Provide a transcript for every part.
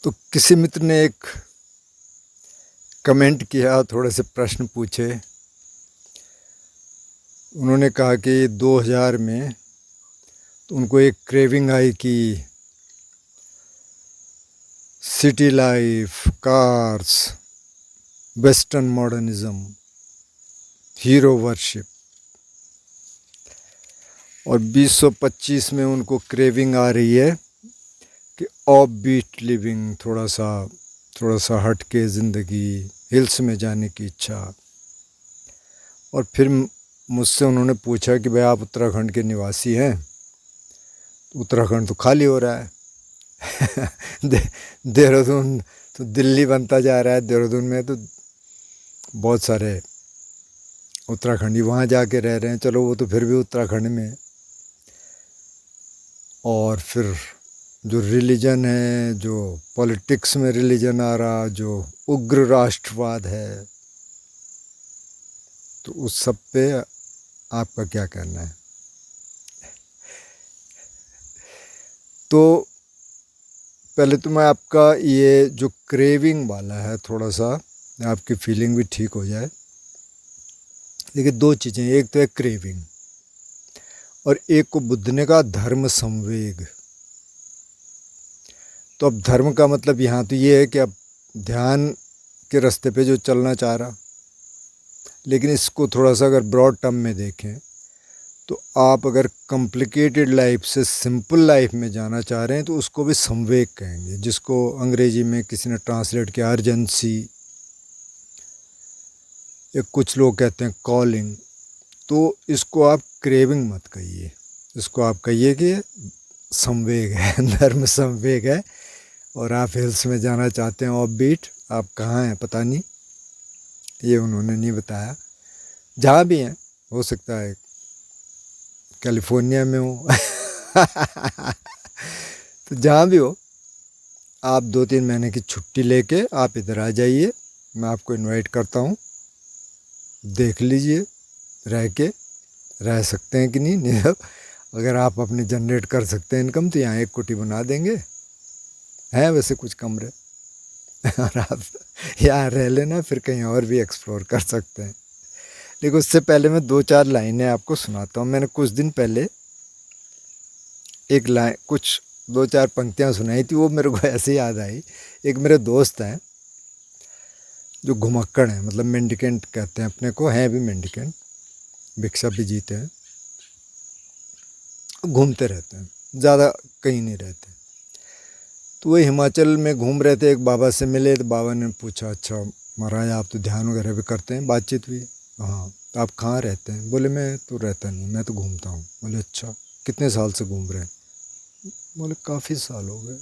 तो किसी मित्र ने एक कमेंट किया, थोड़े से प्रश्न पूछे। उन्होंने कहा कि 2000 में तो उनको एक क्रेविंग आई कि city life, cars, western modernism, hero worship, और 2025 में उनको क्रेविंग आ रही है कि ऑफ बीट लिविंग, थोड़ा सा हट के ज़िंदगी, हिल्स में जाने की इच्छा। और फिर मुझसे उन्होंने पूछा कि भाई आप उत्तराखंड के निवासी हैं, उत्तराखंड तो खाली हो रहा है देहरादून तो दिल्ली बनता जा रहा है, देहरादून में तो बहुत सारे उत्तराखंडी वहाँ जाके रह रहे हैं। चलो वो तो फिर भी उत्तराखंड में है। और फिर जो रिलीजन है, जो पॉलिटिक्स में रिलीजन आ रहा, जो उग्र राष्ट्रवाद है, तो उस सब पे आपका क्या कहना है? तो पहले तो मैं आपका ये जो क्रेविंग वाला है, थोड़ा सा आपकी फीलिंग भी ठीक हो जाए। देखिए, दो चीज़ें, एक तो है क्रेविंग और एक को बुद्ध ने कहा धर्म संवेग। तो अब धर्म का मतलब यहाँ तो ये है कि अब ध्यान के रास्ते पे जो चलना चाह रहा, लेकिन इसको थोड़ा सा अगर ब्रॉड टर्म में देखें तो आप अगर कॉम्प्लिकेटेड लाइफ से सिंपल लाइफ में जाना चाह रहे हैं तो उसको भी संवेग कहेंगे, जिसको अंग्रेजी में किसी ने ट्रांसलेट किया अर्जेंसी, या कुछ लोग कहते हैं कॉलिंग। तो इसको आप क्रेविंग मत कहिए, इसको आप कहिए कि संवेग है धर्म संवेग है। और आप हिल्स में जाना चाहते हैं ऑफ बीट, आप कहाँ हैं पता नहीं, ये उन्होंने नहीं बताया। जहाँ भी हैं, हो सकता है कैलिफोर्निया में हो तो जहाँ भी हो, आप 2-3 महीने की छुट्टी लेके आप इधर आ जाइए। मैं आपको इनवाइट करता हूँ, देख लीजिए रह सकते हैं कि नहीं अगर आप अपने जनरेट कर सकते हैं इनकम तो यहाँ एक कोठी बना देंगे, हैं वैसे कुछ कमरे और आप यहाँ रह लेना, फिर कहीं और भी एक्सप्लोर कर सकते हैं। लेकिन उससे पहले मैं 2-4 लाइनें आपको सुनाता हूँ। मैंने कुछ दिन पहले एक लाइन, कुछ 2-4 पंक्तियाँ सुनाई थी, वो मेरे को ऐसे याद आई। एक मेरे दोस्त हैं जो घुमक्कड़ हैं, मतलब मेंडिकेंट कहते हैं अपने को, हैं भी मेंडिकेंट, भिक्षा भी जीते हैं, घूमते रहते हैं, ज़्यादा कहीं नहीं रहते। तो वो हिमाचल में घूम रहे थे, एक बाबा से मिले तो बाबा ने पूछा, अच्छा महाराज आप तो ध्यान वगैरह भी करते हैं? बातचीत हुई, हाँ। तो आप कहाँ रहते हैं? बोले मैं तो रहता नहीं, मैं तो घूमता हूँ। बोले अच्छा, कितने साल से घूम रहे हैं? बोले काफ़ी साल हो गए।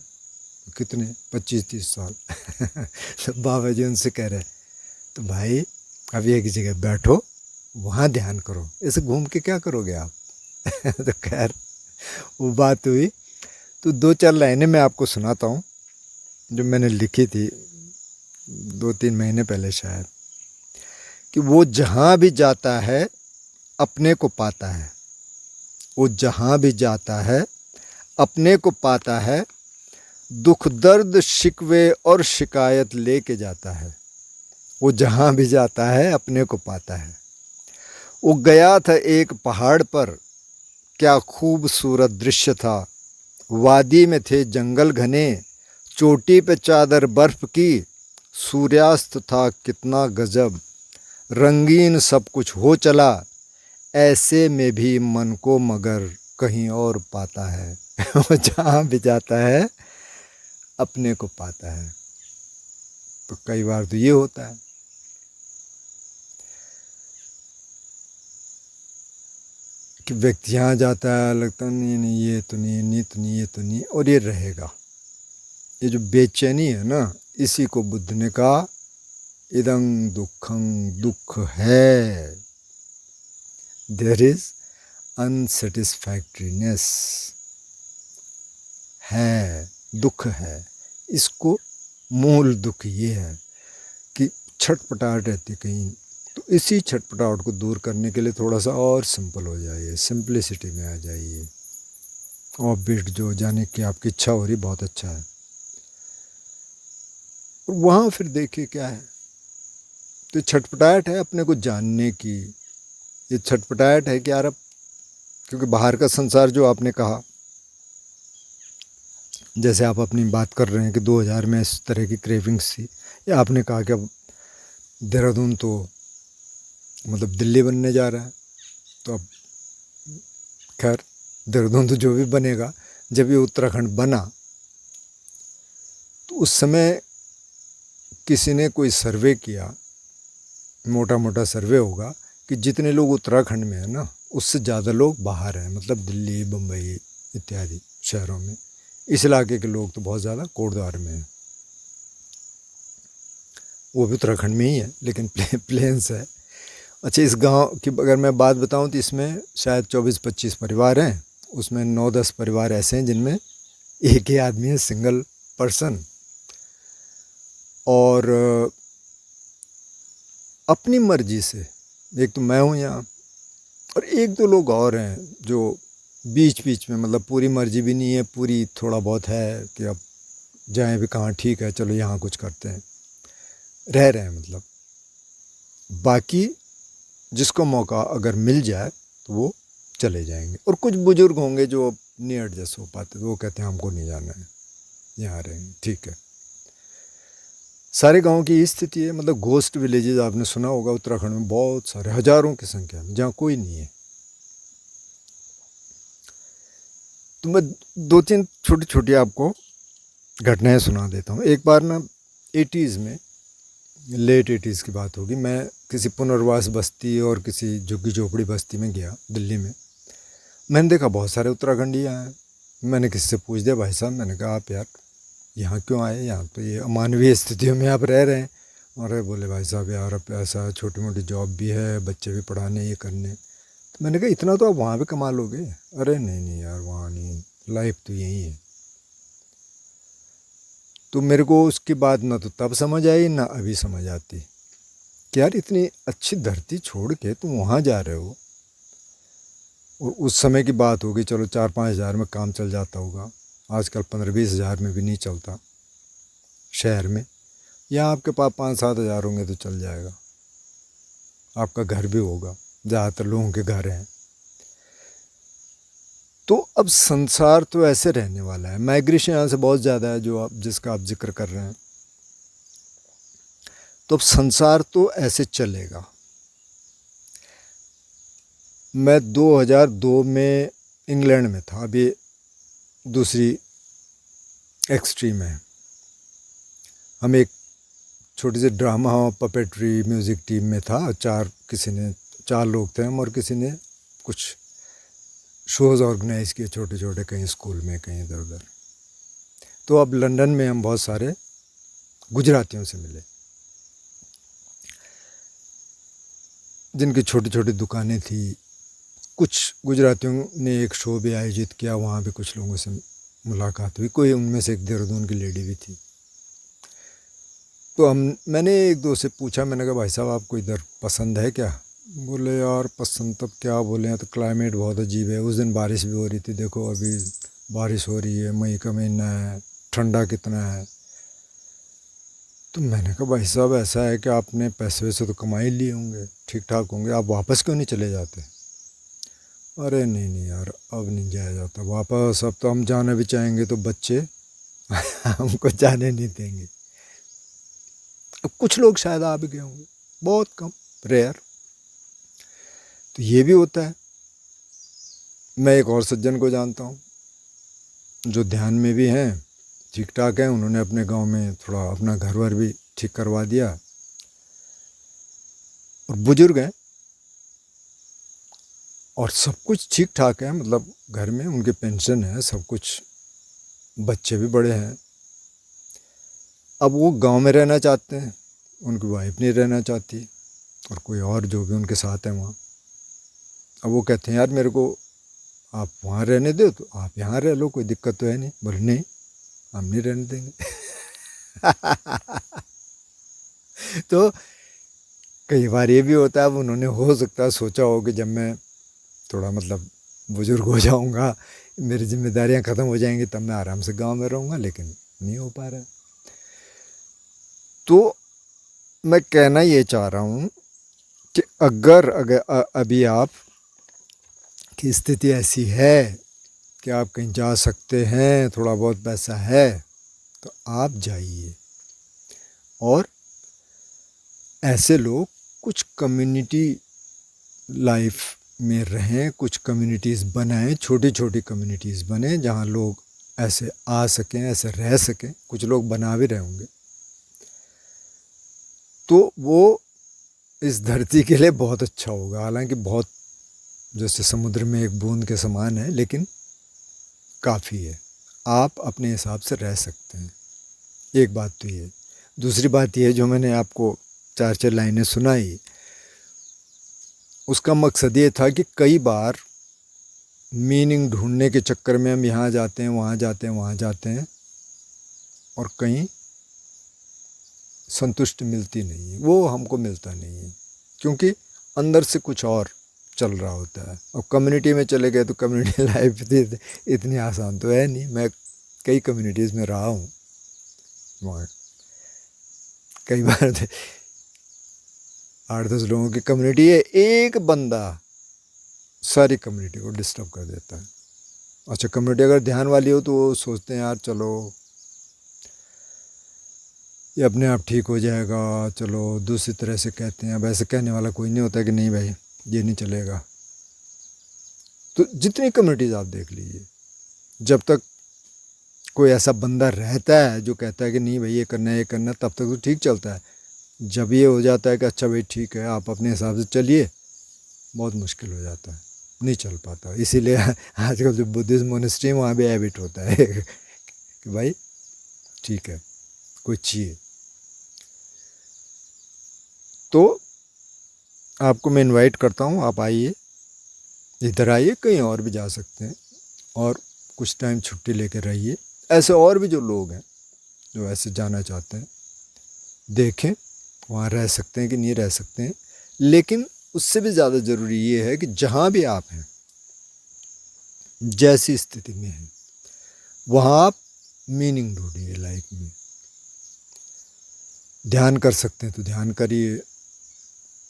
कितने? 25-30 साल तो बाबा जी उनसे कह रहे, तो भाई अब एक जगह बैठो, वहाँ ध्यान करो, ऐसे घूम के क्या करोगे आप तो खैर वो बात हुई। तो 2-4 लाइनें मैं आपको सुनाता हूँ जो मैंने लिखी थी 2-3 महीने पहले शायद, कि वो जहाँ भी जाता है अपने को पाता है, वो जहाँ भी जाता है अपने को पाता है, दुख दर्द शिकवे और शिकायत लेके जाता है। वो जहाँ भी जाता है अपने को पाता है। वो गया था एक पहाड़ पर, क्या खूबसूरत दृश्य था, वादी में थे जंगल घने, चोटी पे चादर बर्फ की, सूर्यास्त था कितना गजब, रंगीन सब कुछ हो चला, ऐसे में भी मन को मगर कहीं और पाता है वो जहाँ भी जाता है अपने को पाता है। तो कई बार तो ये होता है कि व्यक्ति यहाँ जाता है, लगता है नहीं नहीं ये तो नहीं, नहीं तो नहीं, ये तो नहीं, और ये रहेगा। ये जो बेचैनी है ना, इसी को बुद्ध ने कहा इदं दुखं, दुख है, देयर इज अनसेटिस्फैक्ट्रीनेस, है दुख है। इसको मूल दुख ये है कि छटपटाहट रहती कहीं, तो इसी छटपटाहट को दूर करने के लिए थोड़ा सा और सिंपल हो जाइए, सिंपलिसिटी में आ जाइए। और बीट जो जाने की आपकी इच्छा हो रही, बहुत अच्छा है। और वहाँ फिर देखिए क्या है, तो छटपटाहट है अपने को जानने की। ये छटपटाहट है कि यार अब, क्योंकि बाहर का संसार जो आपने कहा, जैसे आप अपनी बात कर रहे हैं कि 2000 में इस तरह की क्रेविंग्स थी, या आपने कहा कि अब देहरादून तो मतलब दिल्ली बनने जा रहा है, तो अब खैर देहरादून तो जो भी बनेगा, जब ये उत्तराखंड बना तो उस समय किसी ने कोई सर्वे किया, मोटा मोटा सर्वे होगा, कि जितने लोग उत्तराखंड में हैं ना, उससे ज़्यादा लोग बाहर हैं, मतलब दिल्ली, बम्बई इत्यादि शहरों में। इस इलाके के लोग तो बहुत ज़्यादा कोटद्वार में हैं, वो भी उत्तराखंड में ही है लेकिन प्लेन्स है। अच्छा, इस गांव की अगर मैं बात बताऊं तो इसमें शायद 24-25 परिवार हैं, उसमें 9-10 परिवार ऐसे हैं जिनमें एक ही आदमी है, सिंगल पर्सन, और अपनी मर्जी से, एक तो मैं हूँ यहाँ, और एक दो लोग और हैं जो बीच बीच में, मतलब पूरी मर्जी भी नहीं है, पूरी थोड़ा बहुत है कि अब जाएं भी कहाँ, ठीक है चलो यहाँ कुछ करते हैं, रह रहे हैं मतलब। बाकी जिसको मौका अगर मिल जाए तो वो चले जाएंगे, और कुछ बुजुर्ग होंगे जो नहीं एडजस्ट हो पाते, तो वो कहते हैं हमको नहीं जाना है, यहाँ रहेंगे, ठीक है। सारे गांव की स्थिति है, मतलब घोस्ट विलेजेस आपने सुना होगा उत्तराखंड में, बहुत सारे, हजारों की संख्या में, जहाँ कोई नहीं है। तो मैं 2-3 छोटी छोटी आपको घटनाएं सुना देता हूँ। एक बार ना 80s में, लेट 80s की बात होगी, मैं किसी पुनर्वास बस्ती और किसी झुग्गी झोपड़ी बस्ती में गया दिल्ली में। मैंने देखा बहुत सारे उत्तराखंडी यहाँ हैं। मैंने किसी से पूछ दिया, भाई साहब, मैंने कहा आप यार यहाँ क्यों आए, यहाँ तो ये अमानवीय स्थितियों में आप रह रहे हैं। और बोले भाई साहब यार अब ऐसा छोटी मोटी जॉब भी है, बच्चे भी पढ़ाने, ये करने। तो मैंने कहा इतना तो आप वहाँ भी कमा लोगे। अरे नहीं नहीं यार, वहाँ नहीं, लाइफ तो यही है। तो मेरे को उसकी बात ना तो तब समझ आई ना अभी समझ आती कि यार इतनी अच्छी धरती छोड़ के तुम वहाँ जा रहे हो। और उस समय की बात होगी, चलो 4-5 हज़ार में काम चल जाता होगा, आजकल 15-20 हज़ार में भी नहीं चलता शहर में। यहाँ आपके पास 5-7 हज़ार होंगे तो चल जाएगा, आपका घर भी होगा, ज़्यादातर लोगों के घर हैं। तो अब संसार तो ऐसे रहने वाला है, माइग्रेशन यहाँ से बहुत ज़्यादा है, जो आप जिसका आप जिक्र कर रहे हैं। तो अब संसार तो ऐसे चलेगा। मैं 2002 में इंग्लैंड में था, अभी दूसरी एक्सट्रीम है। हम एक छोटी सी ड्रामा पपेट्री म्यूज़िक टीम में था, 4 लोग थे हम, और किसी ने कुछ शोज़ ऑर्गेनाइज़ किए छोटे छोटे, कहीं स्कूल में, कहीं इधर उधर। तो अब लंदन में हम बहुत सारे गुजरातियों से मिले, जिनकी छोटी छोटी दुकानें थी। कुछ गुजरातियों ने एक शो भी आयोजित किया, वहाँ भी कुछ लोगों से मुलाकात हुई, कोई उनमें से एक देहरादून की लेडी भी थी। तो मैंने एक दो से पूछा, मैंने कहा भाई साहब आपको इधर पसंद है क्या? बोले यार पसंद तब क्या बोले, तो क्लाइमेट बहुत अजीब है। उस दिन बारिश भी हो रही थी, देखो अभी बारिश हो रही है, मई का महीना है, ठंडा कितना है। तो मैंने कहा भाई साहब ऐसा है कि आपने पैसे वैसे तो कमा ही लिए होंगे, ठीक ठाक होंगे, आप वापस क्यों नहीं चले जाते? अरे नहीं नहीं यार, अब नहीं जाया जाता वापस, अब तो हम जाना भी चाहेंगे तो बच्चे हमको जाने नहीं देंगे। अब कुछ लोग शायद आ भी गए होंगे, बहुत कम, रेयर। तो ये भी होता है। मैं एक और सज्जन को जानता हूँ जो ध्यान में भी हैं, ठीक ठाक हैं, उन्होंने अपने गांव में थोड़ा अपना घर वर भी ठीक करवा दिया, और बुजुर्ग हैं और सब कुछ ठीक ठाक है, मतलब घर में उनके पेंशन है, सब कुछ, बच्चे भी बड़े हैं। अब वो गांव में रहना चाहते हैं, उनकी वाइफ नहीं रहना चाहती, और कोई और जो भी उनके साथ है वहाँ। अब वो कहते हैं यार मेरे को आप वहाँ रहने दो, तो आप यहाँ रह लो, कोई दिक्कत तो है नहीं। बोले नहीं, हम नहीं रहने देंगे। तो कई बार ये भी होता है, अब उन्होंने हो सकता है सोचा हो कि जब मैं थोड़ा मतलब बुजुर्ग हो जाऊंगा, मेरी जिम्मेदारियां ख़त्म हो जाएंगी, तब मैं आराम से गांव में रहूँगा, लेकिन नहीं हो पा रहा है। तो मैं कहना ये चाह रहा हूँ कि अगर अगर अभी आप की स्थिति ऐसी है कि आप कहीं जा सकते हैं, थोड़ा बहुत पैसा है, तो आप जाइए। और ऐसे लोग कुछ कम्युनिटी लाइफ में रहें, कुछ कम्युनिटीज़ बनाएं, छोटी छोटी कम्युनिटीज़ बने जहाँ लोग ऐसे आ सकें, ऐसे रह सकें। कुछ लोग बना भी रहे होंगे, तो वो इस धरती के लिए बहुत अच्छा होगा। हालांकि बहुत जैसे समुद्र में एक बूंद के समान है, लेकिन काफ़ी है। आप अपने हिसाब से रह सकते हैं। एक बात तो ये। दूसरी बात ये, जो मैंने आपको 4 लाइनें सुनाई, उसका मकसद ये था कि कई बार मीनिंग ढूंढने के चक्कर में हम यहाँ जाते हैं, वहाँ जाते हैं, वहाँ जाते हैं, और कहीं संतुष्टि मिलती नहीं है। वो हमको मिलता नहीं है, क्योंकि अंदर से कुछ और चल रहा होता है। और कम्युनिटी में चले गए तो कम्युनिटी लाइफ इतनी आसान तो है नहीं। मैं कई कम्युनिटीज़ में रहा हूँ, वहाँ कई बार 8-10 लोगों की कम्युनिटी है, एक बंदा सारी कम्युनिटी को डिस्टर्ब कर देता है। अच्छा, कम्युनिटी अगर ध्यान वाली हो तो वो सोचते हैं यार चलो ये अपने आप ठीक हो जाएगा, चलो दूसरी तरह से कहते हैं। अब ऐसे कहने वाला कोई नहीं होता कि नहीं भाई ये नहीं चलेगा। तो जितनी कम्युनिटीज़ आप देख लीजिए, जब तक कोई ऐसा बंदा रहता है जो कहता है कि नहीं भाई ये करना है, ये करना है, तब तक तो ठीक चलता है। जब ये हो जाता है कि अच्छा भाई ठीक है आप अपने हिसाब से चलिए, बहुत मुश्किल हो जाता है, नहीं चल पाता। इसीलिए आजकल जो बुद्धिस्ट मोनेस्ट्री वहाँ भी हैबिट होता है कि भाई ठीक है कोई चाहिए। तो आपको मैं इनवाइट करता हूँ, आप आइए, इधर आइए, कहीं और भी जा सकते हैं, और कुछ टाइम छुट्टी लेकर रहिए। ऐसे और भी जो लोग हैं जो ऐसे जाना चाहते हैं, देखें वहाँ रह सकते हैं कि नहीं रह सकते हैं। लेकिन उससे भी ज़्यादा ज़रूरी ये है कि जहाँ भी आप हैं, जैसी स्थिति में हैं, वहाँ आप मीनिंग ढूंढिए लाइफ में। ध्यान कर सकते हैं तो ध्यान करिए,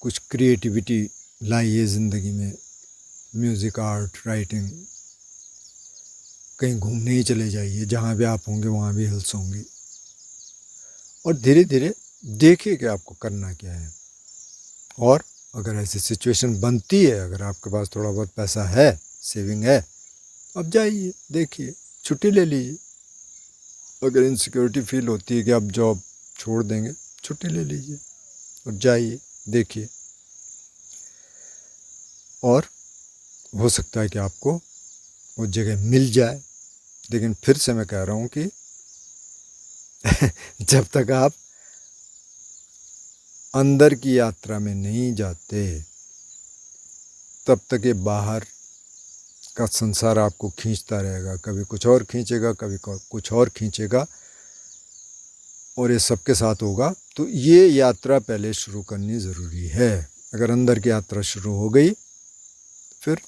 कुछ क्रिएटिविटी लाइए ज़िंदगी में, म्यूज़िक, आर्ट, राइटिंग। कहीं घूमने ही चले जाइए, जहाँ भी आप होंगे वहाँ भी हिल्स होंगी। और धीरे धीरे देखिए कि आपको करना क्या है। और अगर ऐसी सिचुएशन बनती है, अगर आपके पास थोड़ा बहुत पैसा है, सेविंग है, अब जाइए, देखिए, छुट्टी ले लीजिए। अगर इनसिक्योरिटी फील होती है कि आप जॉब छोड़ देंगे, छुट्टी ले लीजिए और जाइए, देखिए। और हो सकता है कि आपको वो जगह मिल जाए। लेकिन फिर से मैं कह रहा हूँ कि जब तक आप अंदर की यात्रा में नहीं जाते, तब तक ये बाहर का संसार आपको खींचता रहेगा। कभी कुछ और खींचेगा, कभी कुछ और खींचेगा, और ये सबके साथ होगा। तो ये यात्रा पहले शुरू करनी ज़रूरी है। अगर अंदर की यात्रा शुरू हो गई, फिर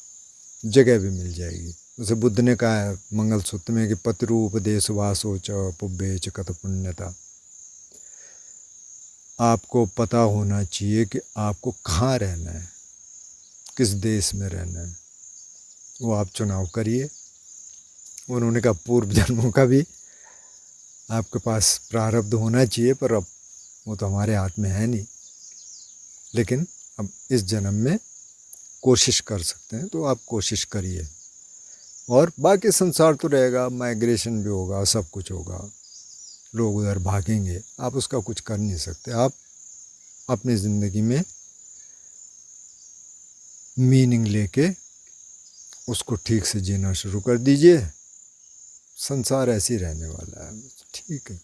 जगह भी मिल जाएगी। जैसे बुद्ध ने कहा है मंगल सूत्र में कि पतिरूपदेश वासो च पुब्बे च कत पुण्यता। आपको पता होना चाहिए कि आपको कहाँ रहना है, किस देश में रहना है, वो आप चुनाव करिए। उन्होंने कहा पूर्व जन्मों का भी आपके पास प्रारब्ध होना चाहिए, पर अब वो तो हमारे हाथ में है नहीं। लेकिन अब इस जन्म में कोशिश कर सकते हैं, तो आप कोशिश करिए। और बाकी संसार तो रहेगा, माइग्रेशन भी होगा, सब कुछ होगा, लोग उधर भागेंगे, आप उसका कुछ कर नहीं सकते। आप अपनी ज़िंदगी में मीनिंग लेके उसको ठीक से जीना शुरू कर दीजिए। संसार ऐसे ही रहने वाला है, ठीक है।